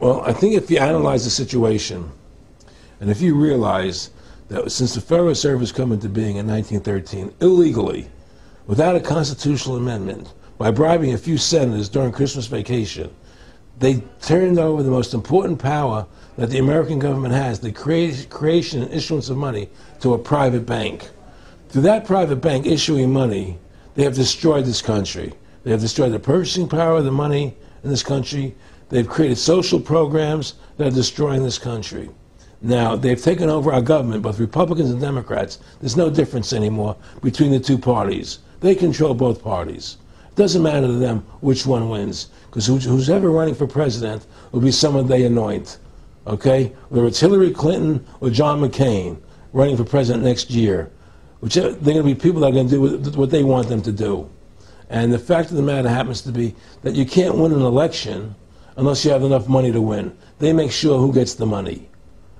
Well, I think if you analyze the situation, and if you realize that since the Federal Reserve has come into being in 1913, illegally, without a constitutional amendment, by bribing a few senators during Christmas vacation, they turned over the most important power that the American government has, the creation and issuance of money, to a private bank. Through that private bank issuing money, they have destroyed this country. They have destroyed the purchasing power of the money in this country. They've created social programs that are destroying this country. Now, they've taken over our government, both Republicans and Democrats. There's no difference anymore between the two parties. They control both parties. It doesn't matter to them which one wins, because who's ever running for president will be someone they anoint, okay? Whether it's Hillary Clinton or John McCain running for president next year, they're going to be people that are going to do what they want them to do. And the fact of the matter happens to be that you can't win an election unless you have enough money to win. They make sure who gets the money,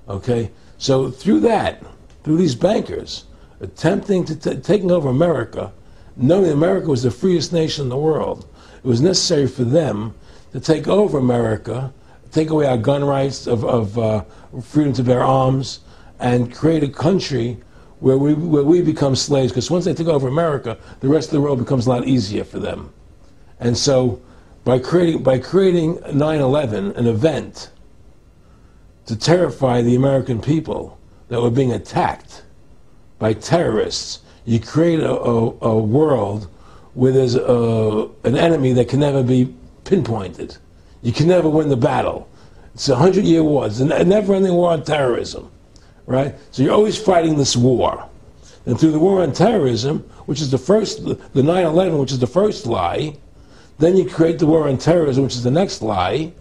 okay? So through these bankers attempting to taking over America, knowing America was the freest nation in the world, it was necessary for them to take over America, take away our gun rights of freedom to bear arms, and create a country where we become slaves. Because once they took over America, the rest of the world becomes a lot easier for them. And so, by creating 9/11, an event to terrify the American people that were being attacked by terrorists, you create a world where there's an enemy that can never be pinpointed. You can never win the battle. It's a 100-year war. It's a never-ending war on terrorism, right? So you're always fighting this war. And through the war on terrorism, which is the 9/11, which is the first lie, then you create the war on terrorism, which is the next lie.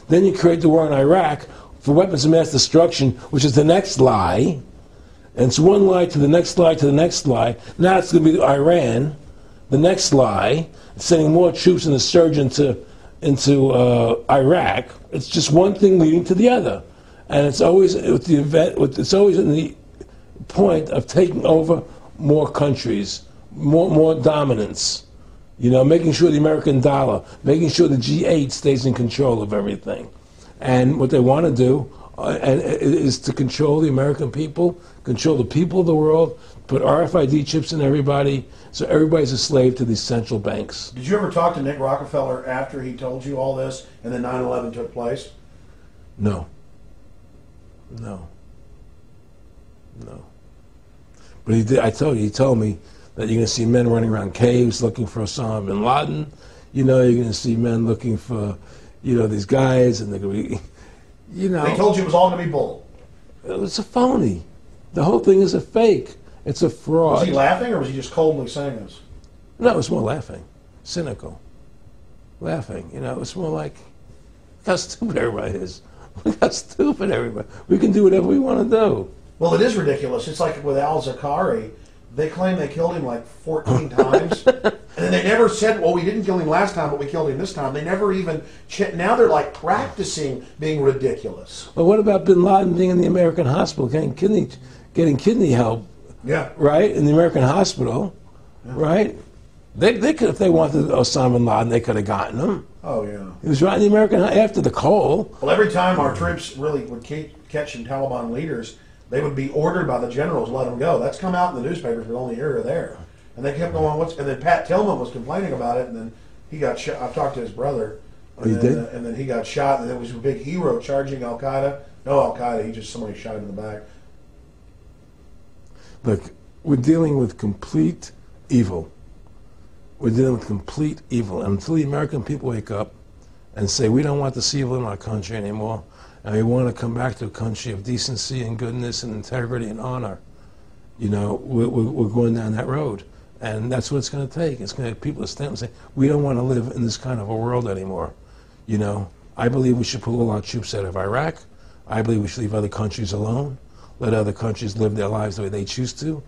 Then you create the war in Iraq for weapons of mass destruction, which is the next lie. And it's one lie to the next lie to the next lie. Now it's going to be Iran, the next lie, sending more troops and a surge into Iraq. It's just one thing leading to the other. And it's always it's always in the point of taking over more countries, more dominance. You know, making sure the American dollar, making sure the G8 stays in control of everything. And what they want to do is to control the American people, control the people of the world, put RFID chips in everybody, so everybody's a slave to these central banks. Did you ever talk to Nick Rockefeller after he told you all this and then 9/11 took place? No. But he did. He told me that you're going to see men running around caves looking for Osama bin Laden. You know, you're going to see men looking for, these guys, and they're going to be, They told you it was all going to be bull. It's a phony. The whole thing is a fake. It's a fraud. Was he laughing, or was he just coldly saying this? No, it was more laughing. Cynical. Laughing. It's more like, look how stupid everybody is. Look how stupid everybody. We can do whatever we want to do. Well, it is ridiculous. It's like with al-Zakari. They claim they killed him like 14 times. And then they never said, well, we didn't kill him last time, but we killed him this time. They never even now they're like practicing being ridiculous. Well, what about bin Laden being in the American hospital, getting kidney help? Yeah. Right? In the American hospital. Yeah. Right? They could, if they wanted Osama bin Laden, they could have gotten him. Oh, yeah. He was right in the American, after the Cole. Well, every time our troops really would catch some Taliban leaders, they would be ordered by the generals to let them go. That's come out in the newspapers, but only here or there. And they kept going, and then Pat Tillman was complaining about it, and then he got shot. I've talked to his brother. And he did? And then he got shot, and there was a big hero charging Al-Qaeda. No Al-Qaeda, he just somebody shot him in the back. Look, we're dealing with complete evil. We're dealing with complete evil. And until the American people wake up and say, we don't want this evil in our country anymore, and we want to come back to a country of decency and goodness and integrity and honor, we're going down that road. And that's what it's going to take. It's going to take people to stand up and say, we don't want to live in this kind of a world anymore. I believe we should pull all our troops out of Iraq. I believe we should leave other countries alone. Let other countries live their lives the way they choose to.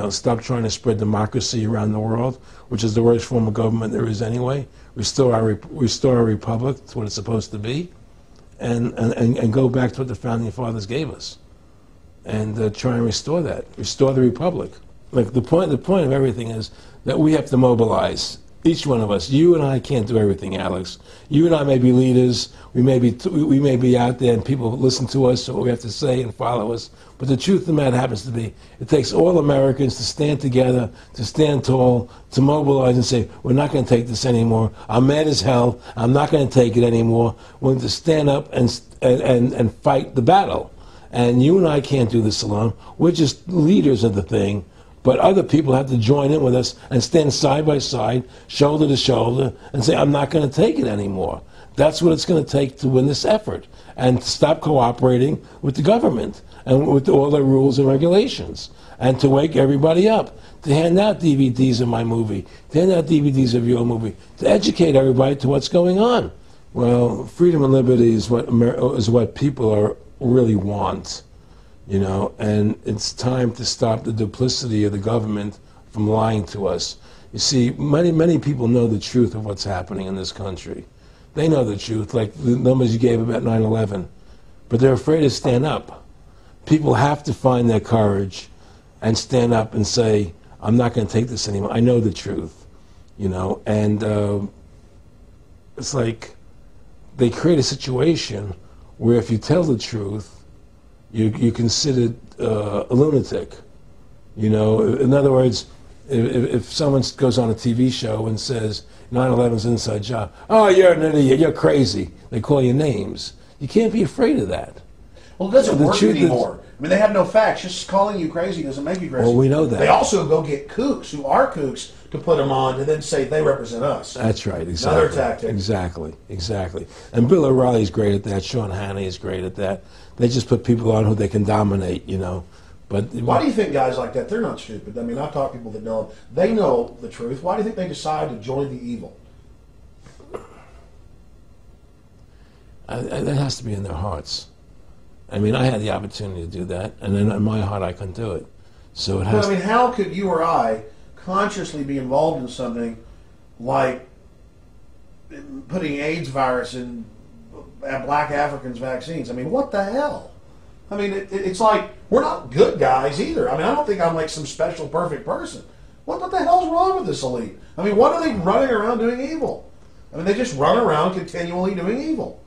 Stop trying to spread democracy around the world, which is the worst form of government there is anyway. Restore our republic to what it's supposed to be. And go back to what the founding fathers gave us, and try and restore that. Restore the republic. Like the point of everything is that we have to mobilize Each one of us. You and I can't do everything, Alex. You and I may be leaders. We may be out there and people listen to us, what we have to say and follow us. But the truth of the matter happens to be, it takes all Americans to stand together, to stand tall, to mobilize and say, we're not going to take this anymore. I'm mad as hell. I'm not going to take it anymore. We're going to stand up and fight the battle. And you and I can't do this alone. We're just leaders of the thing. But other people have to join in with us and stand side by side, shoulder to shoulder, and say, I'm not going to take it anymore. That's what it's going to take to win this effort, and to stop cooperating with the government and with all their rules and regulations, and to wake everybody up, to hand out DVDs of my movie, to hand out DVDs of your movie, to educate everybody to what's going on. Well, freedom and liberty is what people really want. You know, and it's time to stop the duplicity of the government from lying to us. You see, many people know the truth of what's happening in this country. They know the truth, like the numbers you gave about 9/11, but they're afraid to stand up. People have to find their courage and stand up and say, I'm not going to take this anymore. I know the truth, you know, and it's like they create a situation where if you tell the truth, you're considered a lunatic. You know, in other words, if someone goes on a TV show and says 9/11's an inside job, oh, you're an idiot, you're crazy. They call you names. You can't be afraid of that. Well, it doesn't work anymore. I mean, they have no facts. Just calling you crazy doesn't make you crazy. Well, we know that. They also go get kooks who are kooks to put them on and then say they represent us. That's right, exactly. Another tactic. Exactly. And Bill O'Reilly's great at that. Sean Hannity is great at that. They just put people on who they can dominate, you know. But why do you think guys like that, they're not stupid? I mean, I've talked to people that know them. They know the truth. Why do you think they decide to join the evil? That has to be in their hearts. I mean, I had the opportunity to do that, and then in my heart I couldn't do it. So it has. But I mean, how could you or I consciously be involved in something like putting AIDS virus in black Africans' vaccines? I mean, what the hell? I mean, it's like we're not good guys either. I mean, I don't think I'm like some special perfect person. What the hell's wrong with this elite? I mean, what are they running around doing evil? I mean, they just run around continually doing evil.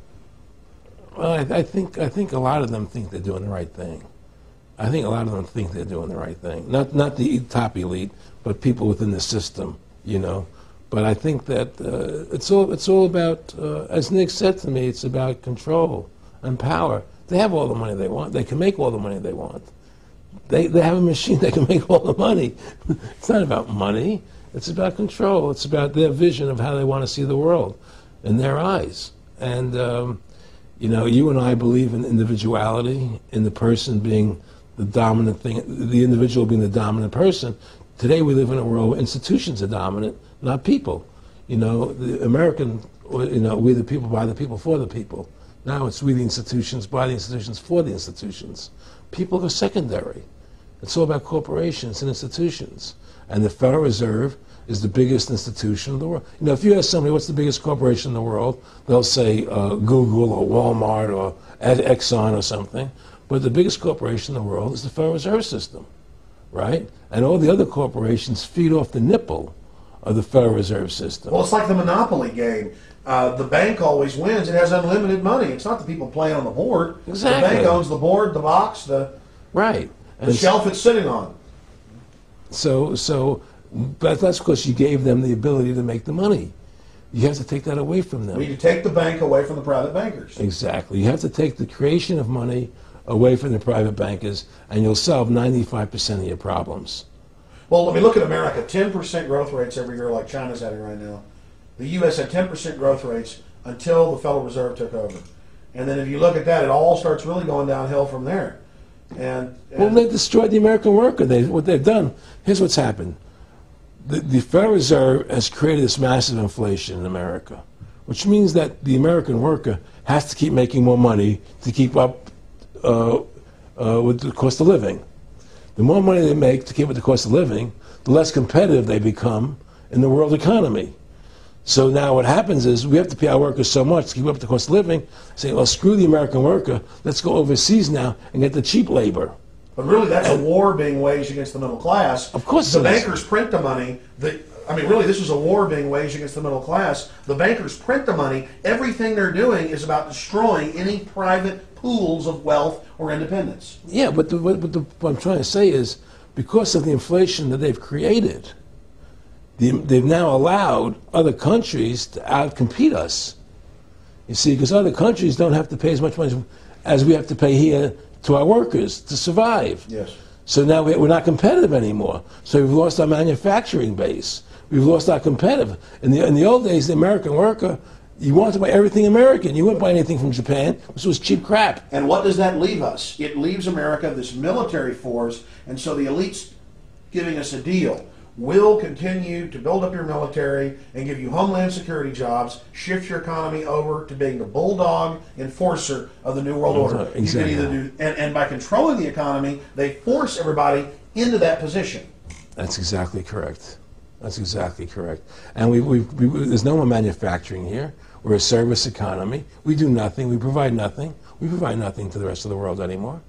Well, I think a lot of them think they're doing the right thing. I think a lot of them think they're doing the right thing. Not the top elite, but people within the system, you know. But I think that it's all about, as Nick said to me, it's about control and power. They have all the money they want. They can make all the money they want. They have a machine that can make all the money. It's not about money. It's about control. It's about their vision of how they want to see the world in their eyes. And you know, you and I believe in individuality, in the person being the dominant thing, the individual being the dominant person. Today we live in a world where institutions are dominant, not people. You know, the American, you know, we the people, by the people, for the people. Now it's we the institutions, by the institutions, for the institutions. People are secondary. It's all about corporations and institutions. And the Federal Reserve is the biggest institution in the world. You know, if you ask somebody what's the biggest corporation in the world, they'll say Google or Walmart or Exxon or something. But the biggest corporation in the world is the Federal Reserve System, right? And all the other corporations feed off the nipple of the Federal Reserve System. Well, it's like the Monopoly game. The bank always wins. It has unlimited money. It's not the people playing on the board. Exactly. The bank owns the board, the box, the shelf it's sitting on. But that's because you gave them the ability to make the money. You have to take that away from them. We need to take the bank away from the private bankers. Exactly. You have to take the creation of money away from the private bankers, and you'll solve 95% of your problems. Well, let me look at America. 10% growth rates every year like China's having right now. The U.S. had 10% growth rates until the Federal Reserve took over. And then if you look at that, it all starts really going downhill from there. Well, they destroyed the American worker. What they've done, here's what's happened. The Federal Reserve has created this massive inflation in America, which means that the American worker has to keep making more money to keep up with the cost of living. The more money they make to keep with the cost of living, the less competitive they become in the world economy. So now what happens is we have to pay our workers so much to keep up with the cost of living, say, well, screw the American worker, let's go overseas now and get the cheap labor. But really, that's a war being waged against the middle class. Of course the bankers print the money. I mean, really, this is a war being waged against the middle class. The bankers print the money. Everything they're doing is about destroying any private pools of wealth or independence. Yeah, but what I'm trying to say is, because of the inflation that they've created, they've now allowed other countries to outcompete us. You see, because other countries don't have to pay as much money as we have to pay here to our workers to survive. Yes. So now we're not competitive anymore. So we've lost our manufacturing base. We've lost our competitive. In the old days, the American worker, you wanted to buy everything American. You wouldn't buy anything from Japan. This was cheap crap. And what does that leave us? It leaves America this military force, and so the elite's giving us a deal. We'll continue to build up your military and give you homeland security jobs, shift your economy over to being the bulldog enforcer of the New World Order. Exactly. You can either do, and by controlling the economy, they force everybody into that position. That's exactly correct. That's exactly correct. And there's no more manufacturing here. We're a service economy. We do nothing. We provide nothing. We provide nothing to the rest of the world anymore.